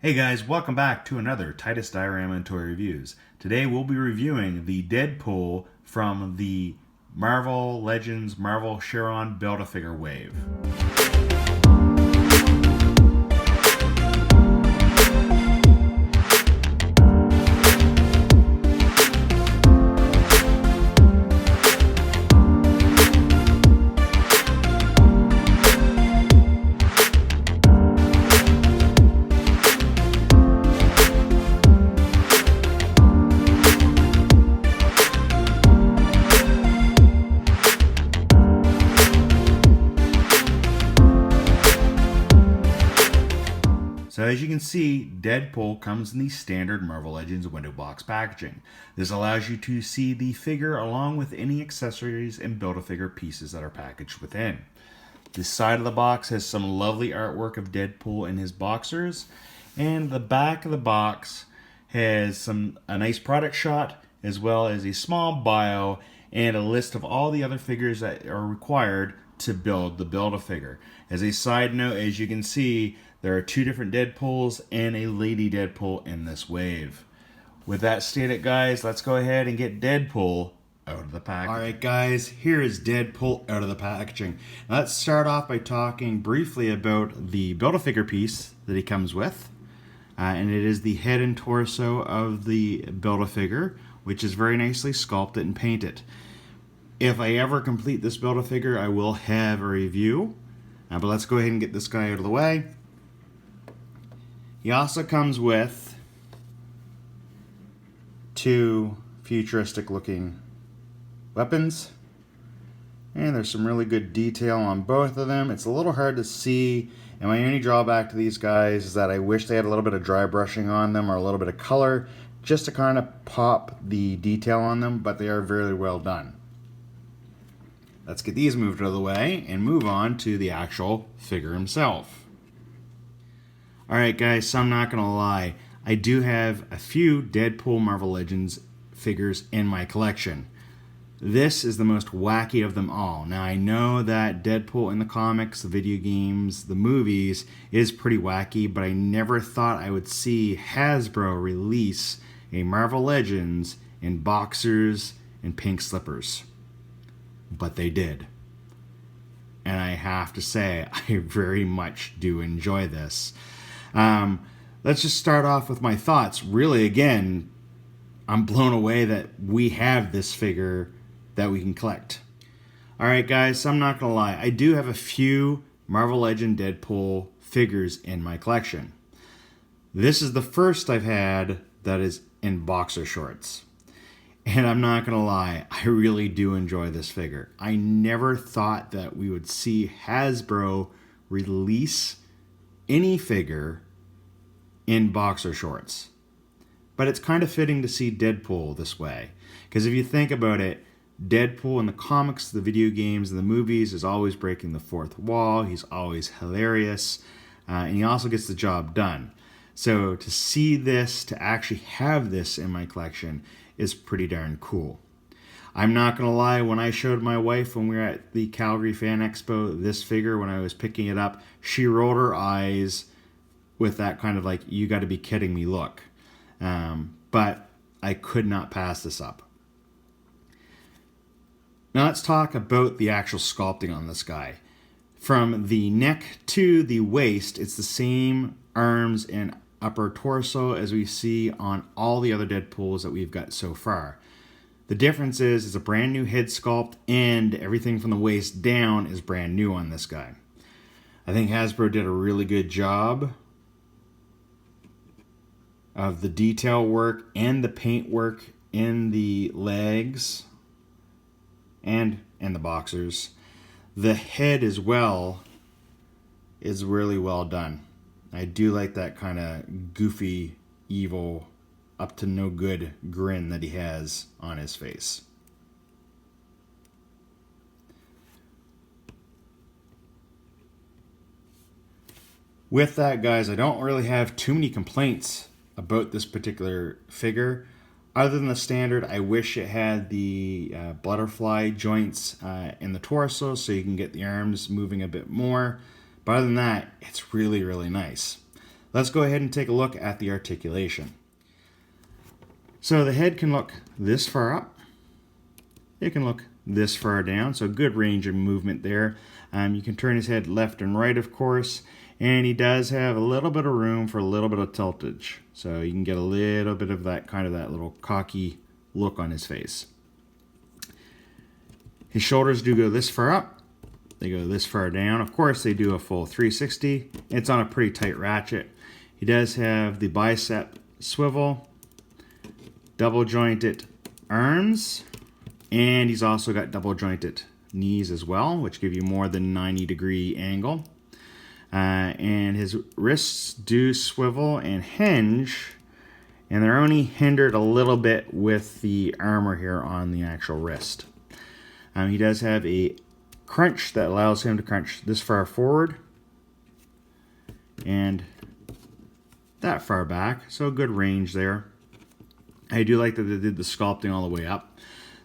Hey guys, welcome back to another Titus Diorama and Toy Reviews. Today we'll be reviewing the Deadpool from the Marvel Legends Marvel Sauron Build-A-Figure wave. So as you can see, Deadpool comes in the standard Marvel Legends window box packaging. This allows you to see the figure along with any accessories and Build-A-Figure pieces that are packaged within. This side of the box has some lovely artwork of Deadpool in his boxers, and the back of the box has a nice product shot as well as a small bio and a list of all the other figures that are required to build the Build-A-Figure. As a side note, as you can see, there are two different Deadpools and a Lady Deadpool in this wave. With that stated, guys, let's go ahead and get Deadpool out of the packaging. Alright guys, here is Deadpool out of the packaging. Now, let's start off by talking briefly about the Build-A-Figure piece that he comes with. And it is the head and torso of the Build-A-Figure, which is very nicely sculpted and painted. If I ever complete this Build-A-Figure, I will have a review. But let's go ahead and get this guy out of the way. He also comes with two futuristic looking weapons. And there's some really good detail on both of them. It's a little hard to see. And my only drawback to these guys is that I wish they had a little bit of dry brushing on them or a little bit of color just to kind of pop the detail on them, but they are very well done. Let's get these moved out of the way and move on to the actual figure himself. Alright guys, so I'm not going to lie, I do have a few Deadpool Marvel Legends figures in my collection. This is the most wacky of them all. Now I know that Deadpool in the comics, the video games, the movies is pretty wacky, but I never thought I would see Hasbro release a Marvel Legends in boxers and pink slippers. But they did. And I have to say, I very much do enjoy this. Let's just start off with my thoughts. Really, again, I'm blown away that we have this figure that we can collect. Alright guys, so I'm not going to lie. I do have a few Marvel Legend Deadpool figures in my collection. This is the first I've had that is in boxer shorts. And I'm not going to lie, I really do enjoy this figure. I never thought that we would see Hasbro release any figure in boxer shorts. But it's kind of fitting to see Deadpool this way. Because if you think about it, Deadpool in the comics, the video games, and the movies is always breaking the fourth wall. He's always hilarious. And he also gets the job done. So to see this, to actually have this in my collection is pretty darn cool. I'm not going to lie, when I showed my wife when we were at the Calgary Fan Expo this figure, when I was picking it up, she rolled her eyes with that kind of like, you got to be kidding me look. But I could not pass this up. Now let's talk about the actual sculpting on this guy. From the neck to the waist, it's the same arms and upper torso as we see on all the other Deadpools that we've got so far. The difference is it's a brand new head sculpt and everything from the waist down is brand new on this guy. I think Hasbro did a really good job of the detail work and the paint work in the legs and in the boxers. The head as well is really well done. I do like that kind of goofy, evil, up to no good grin that he has on his face. With that, guys, I don't really have too many complaints about this particular figure. Other than the standard, I wish it had the butterfly joints in the torso so you can get the arms moving a bit more. But other than that, it's really, really nice. Let's go ahead and take a look at the articulation. So the head can look this far up. It can look this far down, so good range of movement there. You can turn his head left and right, of course, and he does have a little bit of room for a little bit of tiltage. So you can get a little bit of that that little cocky look on his face. His shoulders do go this far up. They go this far down. Of course, they do a full 360. It's on a pretty tight ratchet. He does have the bicep swivel, double jointed arms, and he's also got double jointed knees as well, which give you more than 90-degree angle. And his wrists do swivel and hinge, and they're only hindered a little bit with the armor here on the actual wrist. He does have a crunch that allows him to crunch this far forward and that far back, so good range there. I do like that they did the sculpting all the way up.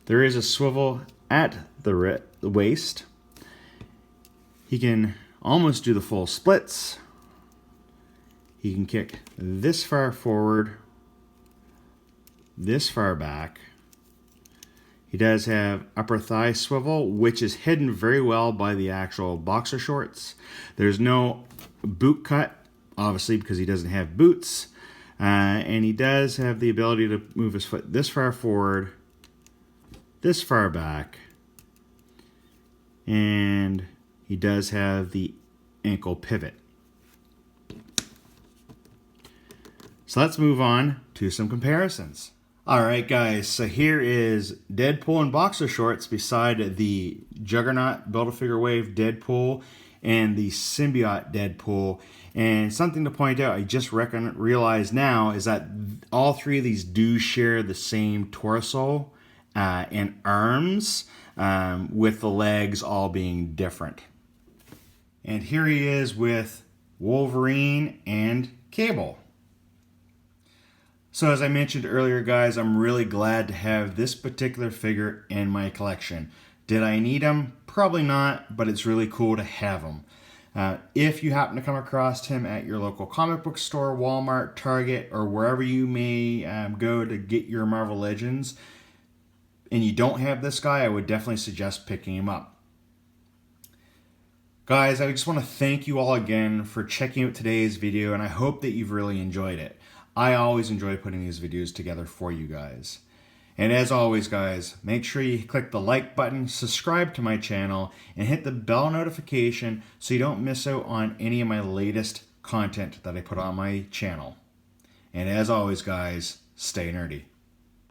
There is a swivel at the waist. He can almost do the full splits. He can kick this far forward, this far back. He does have upper thigh swivel, which is hidden very well by the actual boxer shorts. There's no boot cut, obviously, because he doesn't have boots. And he does have the ability to move his foot this far forward, this far back, and he does have the ankle pivot. So let's move on to some comparisons. Alright guys, so here is Deadpool in boxer shorts beside the Juggernaut Build-A-Figure Wave Deadpool and the Symbiote Deadpool. And something to point out, I just realized now, is that all three of these do share the same torso and arms, with the legs all being different. And here he is with Wolverine and Cable. So as I mentioned earlier, guys, I'm really glad to have this particular figure in my collection. Did I need him? Probably not, but it's really cool to have him. If you happen to come across him at your local comic book store, Walmart, Target, or wherever you may go to get your Marvel Legends, and you don't have this guy, I would definitely suggest picking him up. Guys, I just want to thank you all again for checking out today's video, and I hope that you've really enjoyed it. I always enjoy putting these videos together for you guys. And as always, guys, make sure you click the like button, subscribe to my channel, and hit the bell notification so you don't miss out on any of my latest content that I put on my channel. And as always, guys, stay nerdy.